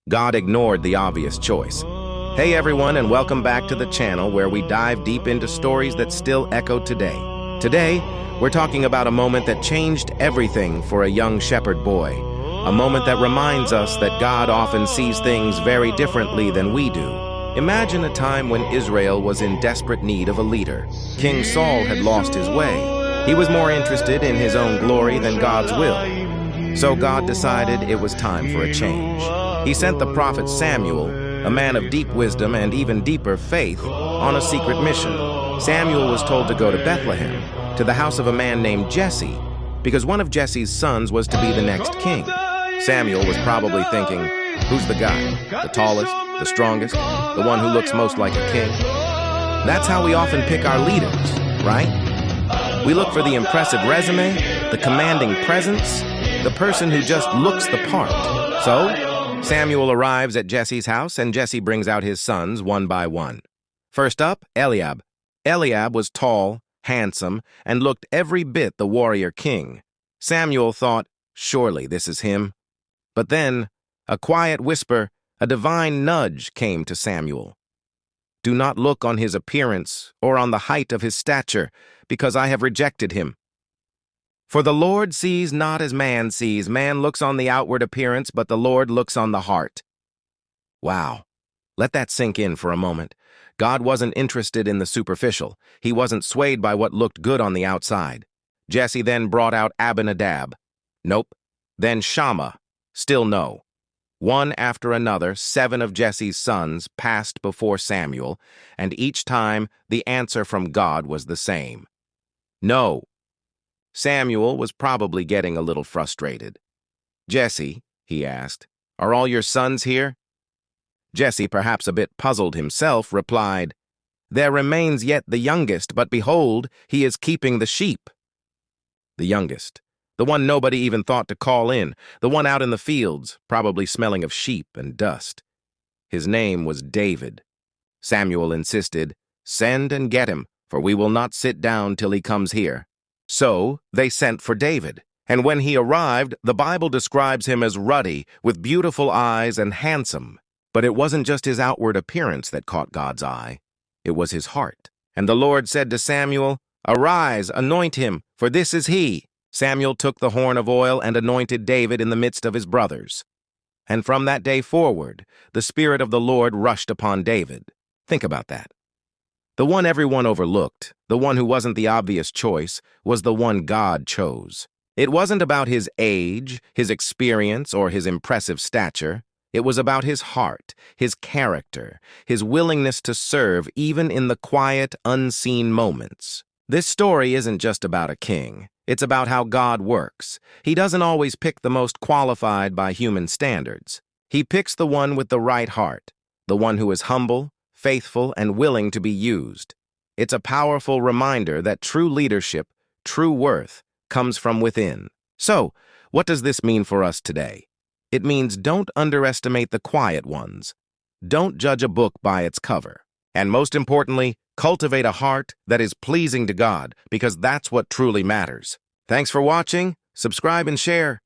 God ignored the obvious choice. Hey everyone, and welcome back to the channel where we dive deep into stories that still echo today. Today, we're talking about a moment that changed everything for a young shepherd boy. A moment that reminds us that God often sees things very differently than we do. Imagine a time when Israel was in desperate need of a leader. King Saul had lost his way. He was more interested in his own glory than God's will. So God decided it was time for a change. He sent the prophet Samuel, a man of deep wisdom and even deeper faith, on a secret mission. Samuel was told to go to Bethlehem, to the house of a man named Jesse, because one of Jesse's sons was to be the next king. Samuel was probably thinking, who's the guy? The tallest, the strongest, the one who looks most like a king? That's how we often pick our leaders, right? We look for the impressive resume, the commanding presence, the person who just looks the part. So, Samuel arrives at Jesse's house, and Jesse brings out his sons one by one. First up, Eliab. Eliab was tall, handsome, and looked every bit the warrior king. Samuel thought, surely this is him. But then, a quiet whisper, a divine nudge came to Samuel. Do not look on his appearance or on the height of his stature, because I have rejected him. For the Lord sees not as man sees. Man looks on the outward appearance, but the Lord looks on the heart. Wow. Let that sink in for a moment. God wasn't interested in the superficial. He wasn't swayed by what looked good on the outside. Jesse then brought out Abinadab. Nope. Then Shammah. Still no. One after another, 7 of Jesse's sons passed before Samuel, and each time the answer from God was the same. No. Samuel was probably getting a little frustrated. Jesse, he asked, are all your sons here? Jesse, perhaps a bit puzzled himself, replied, there remains yet the youngest, but behold, he is keeping the sheep. The youngest, the one nobody even thought to call in, the one out in the fields, probably smelling of sheep and dust. His name was David. Samuel insisted, send and get him, for we will not sit down till he comes here. So they sent for David, and when he arrived, the Bible describes him as ruddy, with beautiful eyes and handsome. But it wasn't just his outward appearance that caught God's eye. It was his heart. And the Lord said to Samuel, arise, anoint him, for this is he. Samuel took the horn of oil and anointed David in the midst of his brothers. And from that day forward, the Spirit of the Lord rushed upon David. Think about that. The one everyone overlooked, the one who wasn't the obvious choice, was the one God chose. It wasn't about his age, his experience, or his impressive stature. It was about his heart, his character, his willingness to serve even in the quiet, unseen moments. This story isn't just about a king. It's about how God works. He doesn't always pick the most qualified by human standards. He picks the one with the right heart, the one who is humble, faithful, and willing to be used. It's a powerful reminder that true leadership, true worth, comes from within. So, what does this mean for us today? It means don't underestimate the quiet ones. Don't judge a book by its cover. And most importantly, cultivate a heart that is pleasing to God, because that's what truly matters. Thanks for watching. Subscribe and share.